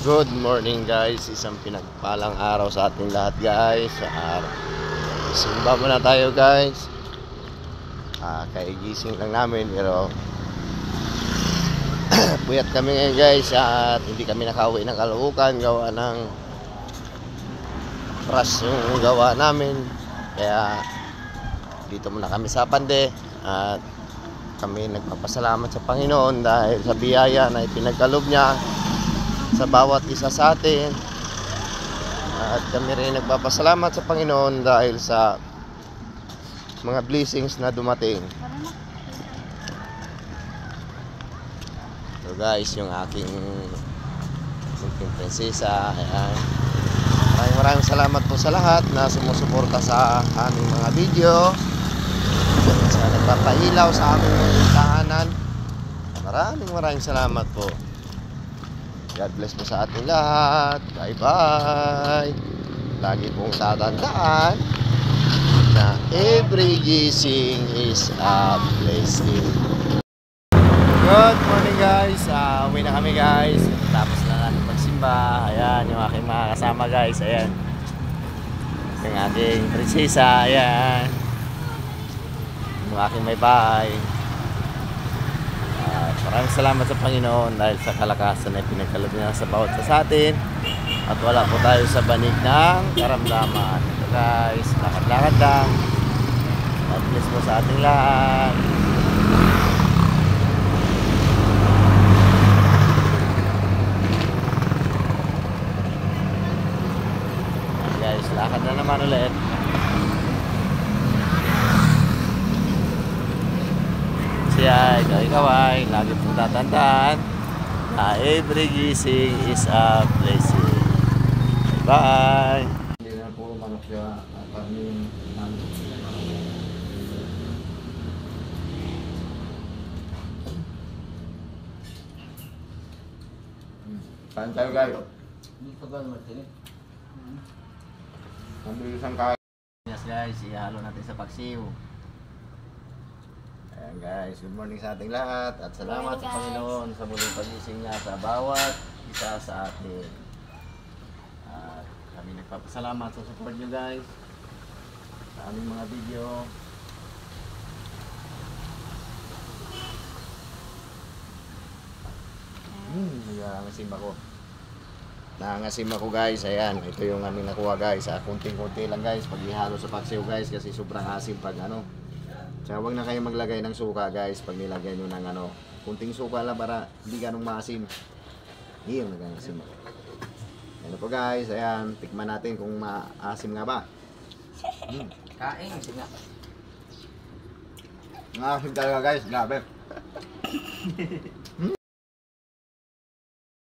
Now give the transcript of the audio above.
Good morning guys, isang pinagpalang araw sa ating lahat guys. Simba muna tayo guys. Kaigising lang namin pero puyat kami ngayon guys at hindi kami nakauwi ng Caloocan gawa ng rush yung gawa namin. Kaya dito muna kami sa Pande at kami nagpapasalamat sa Panginoon dahil sa biyaya na ipinagkaloob niya sa bawat isa sa atin. At kami rin nagpapasalamat sa Panginoon dahil sa mga blessings na dumating. So guys, yung aking prinsesa. Ayan. Maraming salamat po sa lahat na sumusuporta sa aming mga video, sa nagpapahilaw sa aming mga tahanan. Maraming salamat po. God bless po sa ating lahat. Bye bye. Lagi pong tatandaan na every gising is a blessing. Good morning guys. Uwi na kami guys. Tapos na natin magsimba. Ayan yung aking mga kasama guys. Ayan yung aking prinsesa. Ayan yung aking may bahay. Maraming salamat sa Panginoon dahil sa kalakasan na pinagkaloob niya sa bawat isa sa atin at wala po tayo sa banig ng karamdaman. Ito guys, lakad-lakad lang. God bless po sa ating lahat. Guys, lakad na naman ulit. Siya, ikaw ay lagi pong tatandaan na every gising is a blessing. Bye! Hindi na po manok siya kami kain tayo guys. Mabilis ang kain. Yes guys, ihalo natin sa paksiw. Ayan guys, good morning sa ating lahat at salamat sa Panginoon sa muling pagising niya sa bawat isa sa atin. At kami nagpapasalamat sa support niyo guys sa aming mga video. Nangangasim ako. Nangangasim ako guys. Ayan, ito yung aming nakuha guys. Kunting-kunti lang guys pag ihalo sa paksiw guys kasi sobrang asim pag ano. Tsaka huwag na kayo maglagay ng suka guys pag nilagay nyo ng ano, kunting suka lang para hindi ganong maasim. Iyon nag-asim. Ano po guys, ayan, tikman natin kung maasim nga ba. Kain, sige. Maasim talaga guys, grabe.